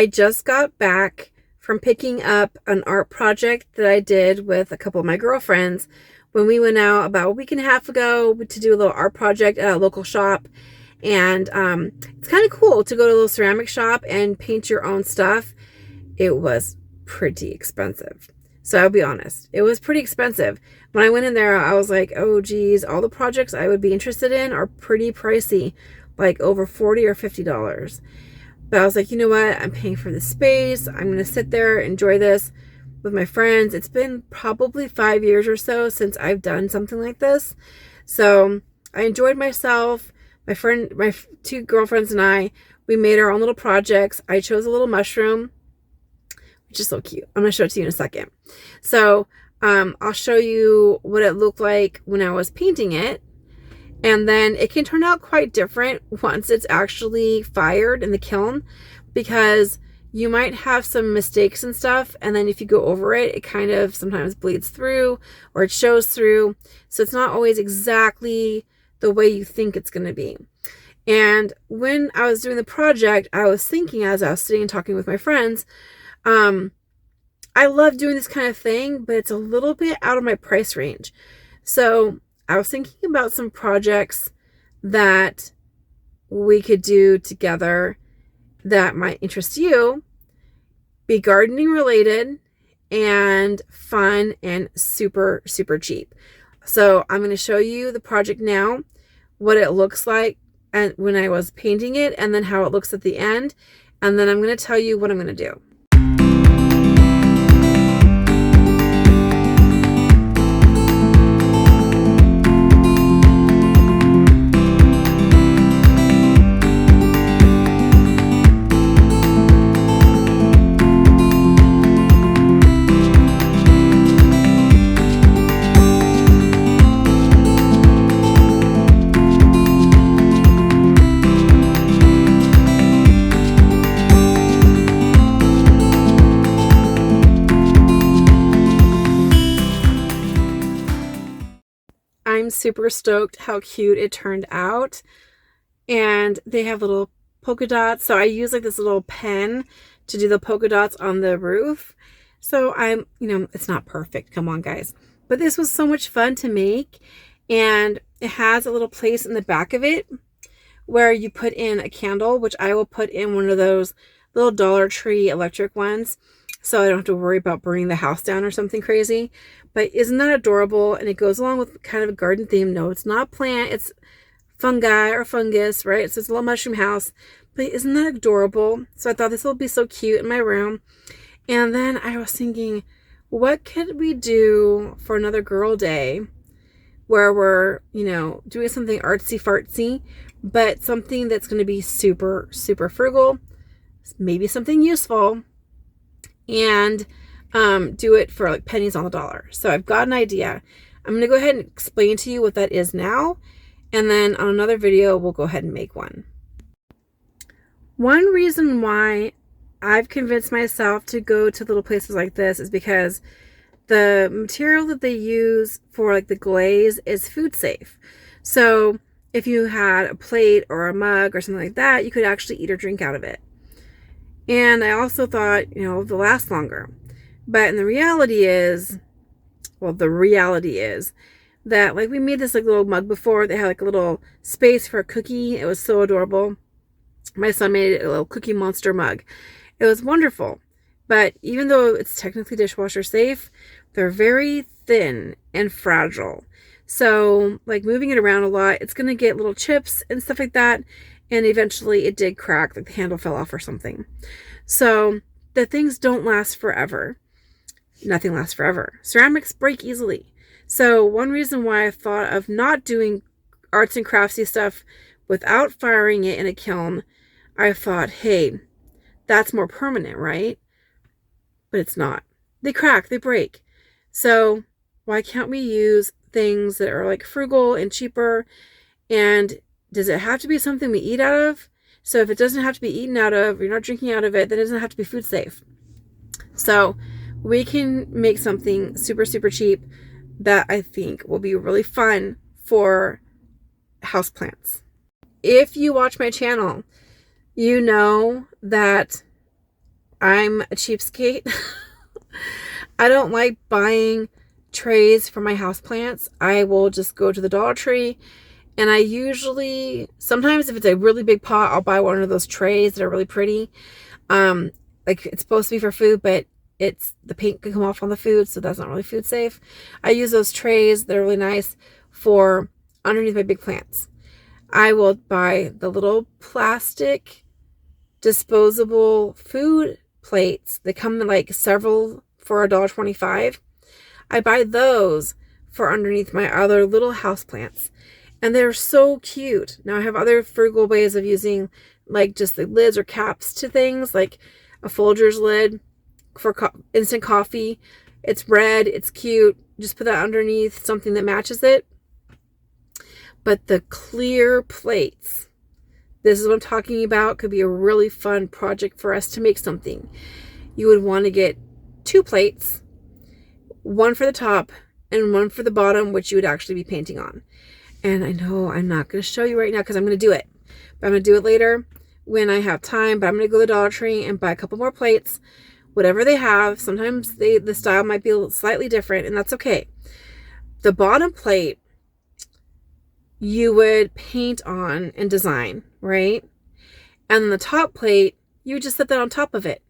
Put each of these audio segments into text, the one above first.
I just got back from picking up an art project that I did with a couple of my girlfriends when we went out about a week and a half ago to do a little art project at a local shop. And it's kind of cool to go to a little ceramic shop and paint your own stuff. It was pretty expensive. So I'll be honest, it was pretty expensive. When I went in there, I was like, oh geez, all the projects I would be interested in are pretty pricey, like over $40 or $50. But I was like, you know what? I'm paying for the space. I'm going to sit there, enjoy this with my friends. It's been probably 5 years or so since I've done something like this. So I enjoyed myself. My two girlfriends and I, we made our own little projects. I chose a little mushroom, which is so cute. I'm going to show it to you in a second. So I'll show you what it looked like when I was painting it. And then it can turn out quite different once it's actually fired in the kiln, because you might have some mistakes and stuff. And then if you go over it, it kind of sometimes bleeds through or it shows through. So it's not always exactly the way you think it's going to be. And when I was doing the project, I was thinking as I was sitting and talking with my friends, I love doing this kind of thing, but it's a little bit out of my price range. So I was thinking about some projects that we could do together that might interest you, be gardening related, and fun and super, super cheap. So I'm going to show you the project now, what it looks like and when I was painting it, and then how it looks at the end. And then I'm going to tell you what I'm going to do. I'm super stoked how cute it turned out. And they have little polka dots. So I use like this little pen to do the polka dots on the roof. So it's not perfect. Come on, guys. But this was so much fun to make. And it has a little place in the back of it where you put in a candle, which I will put in one of those little Dollar Tree electric ones, so I don't have to worry about burning the house down or something crazy. But isn't that adorable? And it goes along with kind of a garden theme. No, it's not a plant. It's fungi or fungus, right? So it's a little mushroom house. But isn't that adorable? So I thought this will be so cute in my room. And then I was thinking, what could we do for another girl day where we're, doing something artsy fartsy, but something that's going to be super, super frugal, maybe something useful, and do it for like pennies on the dollar. So I've got an idea. I'm going to go ahead and explain to you what that is now. And then on another video, we'll go ahead and make one. One reason why I've convinced myself to go to little places like this is because the material that they use for like the glaze is food safe. So if you had a plate or a mug or something like that, you could actually eat or drink out of it. And I also thought, they'll last longer. But the reality is that like we made this like little mug before. They had like a little space for a cookie. It was so adorable. My son made a little Cookie Monster mug. It was wonderful. But even though it's technically dishwasher safe, they're very thin and fragile. So like moving it around a lot, it's going to get little chips and stuff like that. And eventually it did crack, like the handle fell off or something. So the things don't last forever. Nothing lasts forever. Ceramics break easily. So one reason why I thought of not doing arts and craftsy stuff without firing it in a kiln, I thought, hey, that's more permanent, right? But it's not. They crack, they break. So why can't we use things that are like frugal and cheaper? And does it have to be something we eat out of? So if it doesn't have to be eaten out of, you're not drinking out of it, then it doesn't have to be food safe. So we can make something super, super cheap that I think will be really fun for houseplants. If you watch my channel, you know that I'm a cheapskate. I don't like buying trays for my houseplants. I will just go to the Dollar Tree, and I usually, sometimes if it's a really big pot, I'll buy one of those trays that are really pretty. Like it's supposed to be for food, but the paint can come off on the food, so that's not really food safe. I use those trays that are really nice for underneath my big plants. I will buy the little plastic disposable food plates. They come in like several for $1.25. I buy those for underneath my other little house plants, and they're so cute. Now I have other frugal ways of using like just the lids or caps to things, like a Folgers lid for instant coffee. It's red, it's cute. Just put that underneath something that matches it. But the clear plates, this is what I'm talking about, could be a really fun project for us to make something. You would want to get 2 plates, one for the top and one for the bottom, which you would actually be painting on. And I know I'm not going to show you right now because I'm going to do it, but I'm going to do it later when I have time. But I'm going to go to the Dollar Tree and buy a couple more plates, whatever they have. Sometimes the style might be slightly different, and that's okay. The bottom plate you would paint on and design, right? And then the top plate, you would just set that on top of it.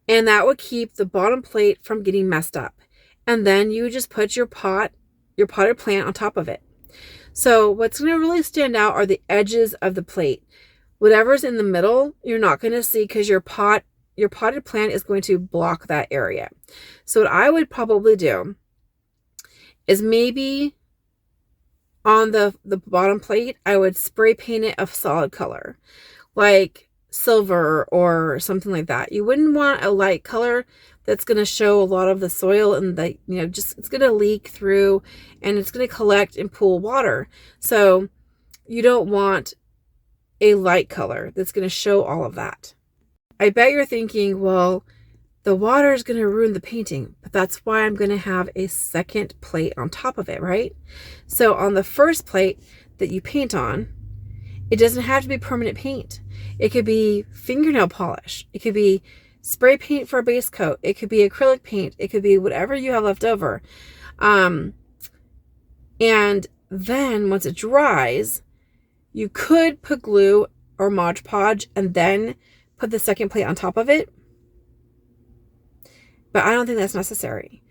And that would keep the bottom plate from getting messed up. And then you would just put your potted plant on top of it. So what's going to really stand out are the edges of the plate. Whatever's in the middle, you're not going to see because your potted plant is going to block that area. So what I would probably do is maybe on the bottom plate, I would spray paint it a solid color, like silver or something like that. You wouldn't want a light color that's going to show a lot of the soil and it's going to leak through and it's going to collect and pool water. So you don't want a light color that's going to show all of that. I bet you're thinking, well, the water is going to ruin the painting, but that's why I'm going to have a second plate on top of it, right? So on the first plate that you paint on, it doesn't have to be permanent paint. It could be fingernail polish. It could be spray paint for a base coat. It could be acrylic paint. It could be whatever you have left over. And then once it dries, you could put glue or Mod Podge and then put the second plate on top of it. But I don't think that's necessary.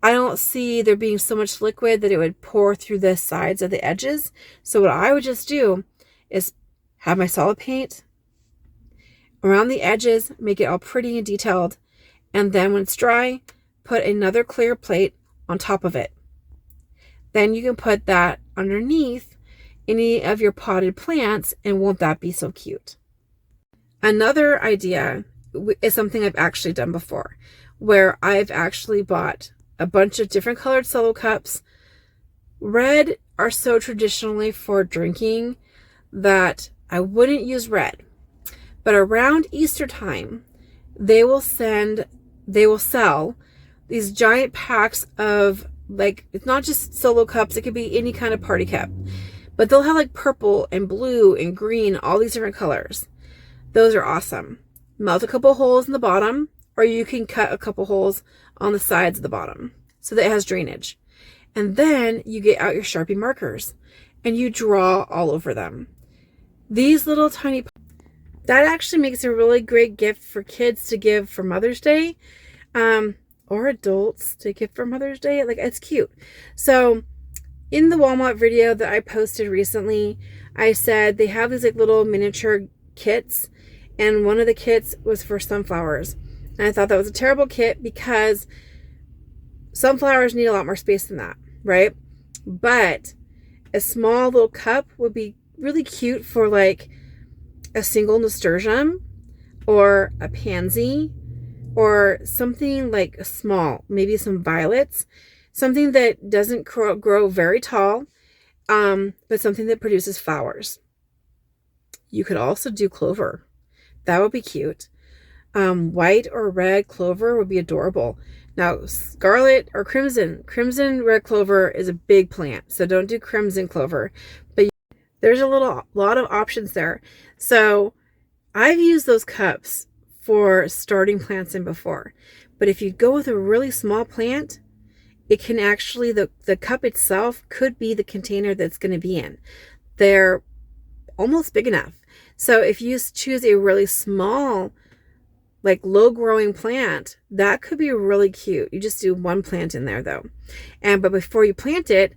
I don't see there being so much liquid that it would pour through the sides of the edges. So what I would just do is have my solid paint around the edges, make it all pretty and detailed. And then when it's dry, put another clear plate on top of it. Then you can put that underneath any of your potted plants, and won't that be so cute? Another idea is something I've actually done before, where I've actually bought a bunch of different colored solo cups. Red are so traditionally for drinking that I wouldn't use red. But around Easter time, they will sell these giant packs of, like, it's not just solo cups, it could be any kind of party cup. But they'll have like purple and blue and green, all these different colors. Those are awesome. Melt a couple holes in the bottom, or you can cut a couple holes on the sides of the bottom so that it has drainage. And then you get out your Sharpie markers and you draw all over them. These little tiny, that actually makes a really great gift for kids to give for Mother's Day, or adults to give for Mother's Day. Like, it's cute. So in the Walmart video that I posted recently, I said they have these like little miniature kits, and one of the kits was for sunflowers. And I thought that was a terrible kit because sunflowers need a lot more space than that, right? But a small little cup would be really cute for like a single nasturtium or a pansy or something like small, maybe some violets, something that doesn't grow very tall, but something that produces flowers. You could also do clover. That would be cute. White or red clover would be adorable. Now, scarlet or crimson red clover is a big plant, so don't do crimson clover. But there's a lot of options there. So I've used those cups for starting plants in before. But if you go with a really small plant, it can actually, the cup itself could be the container that's going to be in. They're almost big enough. So if you choose a really small, like low growing plant, that could be really cute. You just do one plant in there though. But before you plant it,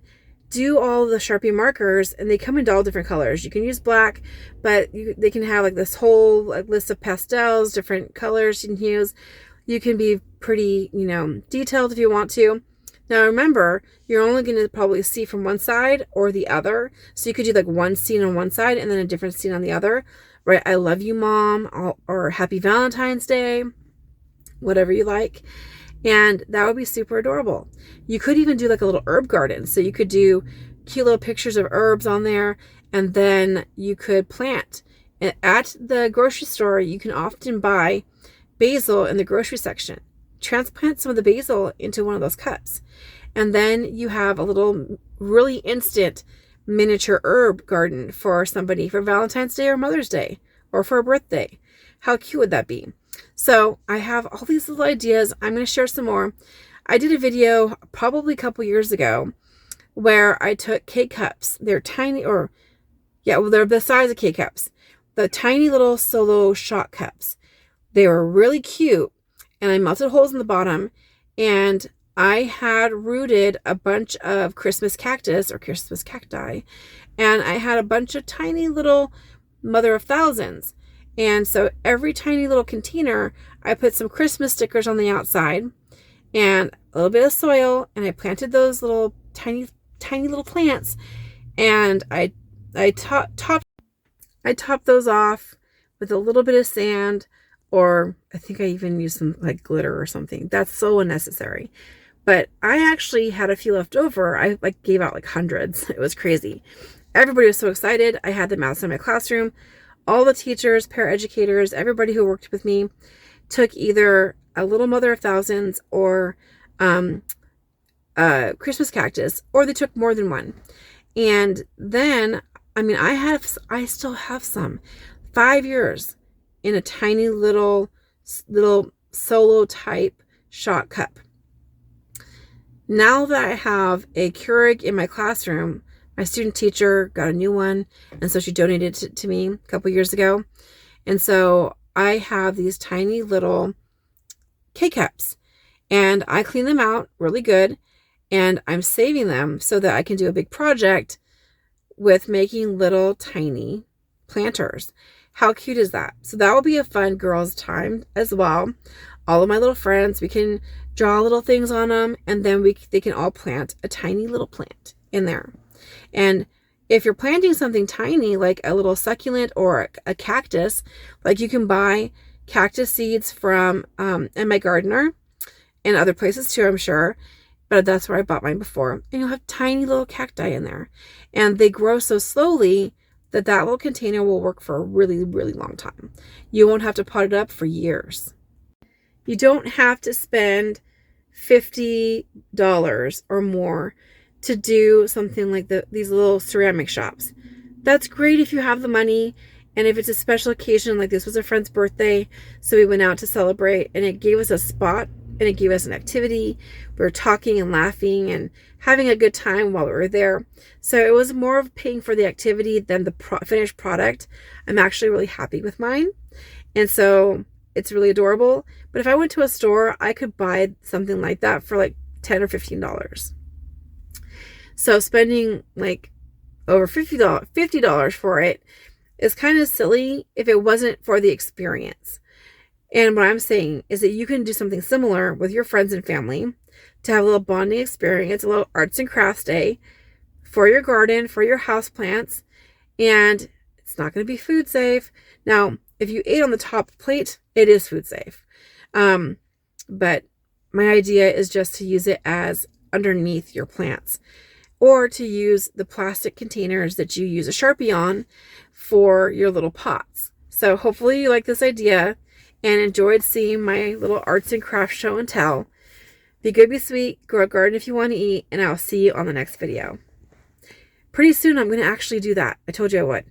do all the Sharpie markers, and they come in all different colors. You can use black, but they can have like this whole list of pastels, different colors you can use. You can be pretty, detailed if you want to. Now remember, you're only going to probably see from one side or the other. So you could do like one scene on one side and then a different scene on the other. Right? I love you, Mom, or Happy Valentine's Day, whatever you like. And that would be super adorable. You could even do like a little herb garden. So you could do cute little pictures of herbs on there, and then you could plant. At the grocery store, you can often buy basil in the grocery section. Transplant some of the basil into one of those cups. And then you have a little really instant miniature herb garden for somebody for Valentine's Day or Mother's Day or for a birthday. How cute would that be? So I have all these little ideas. I'm going to share some more. I did a video probably a couple years ago where I took K-cups. They're tiny, they're the size of K-cups. The tiny little solo shot cups. They were really cute, and I melted holes in the bottom, and I had rooted a bunch of Christmas cactus or Christmas cacti, and I had a bunch of tiny little mother of thousands. And so every tiny little container, I put some Christmas stickers on the outside and a little bit of soil, and I planted those little tiny little plants, and I topped those off with a little bit of sand, or I think I even used some like glitter or something. That's so unnecessary. But I actually had a few left over. I gave out like hundreds. It was crazy. Everybody was so excited. I had them outside my classroom. All the teachers, paraeducators, everybody who worked with me took either a little mother of thousands or Christmas cactus, or they took more than one. And then, I still have some 5 years in a tiny little solo type shot cup. Now that I have a Keurig in my classroom, my student teacher got a new one, and so she donated it to me a couple years ago. And so I have these tiny little K-cups, and I clean them out really good, and I'm saving them so that I can do a big project with making little tiny planters. How cute is that? So that will be a fun girls' time as well. All of my little friends, we can draw little things on them, and then they can all plant a tiny little plant in there. And if you're planting something tiny, like a little succulent or a cactus, like you can buy cactus seeds from and my gardener and other places too, I'm sure. But that's where I bought mine before. And you'll have tiny little cacti in there. And they grow so slowly that little container will work for a really, really long time. You won't have to pot it up for years. You don't have to spend $50 or more to do something like these little ceramic shops. That's great if you have the money, and if it's a special occasion, like this was a friend's birthday, so we went out to celebrate, and it gave us a spot, and it gave us an activity. We were talking and laughing and having a good time while we were there. So it was more of paying for the activity than the finished product. I'm actually really happy with mine, and so it's really adorable. But if I went to a store, I could buy something like that for like $10 or $15. So spending like over $50 for it is kind of silly if it wasn't for the experience. And what I'm saying is that you can do something similar with your friends and family to have a little bonding experience, a little arts and crafts day for your garden, for your houseplants, and it's not going to be food safe. Now, if you ate on the top plate, it is food safe. But my idea is just to use it as underneath your plants, or to use the plastic containers that you use a Sharpie on for your little pots. So hopefully you like this idea and enjoyed seeing my little arts and crafts show and tell. Be good, be sweet, grow a garden if you want to eat, and I'll see you on the next video. Pretty soon I'm going to actually do that. I told you I would.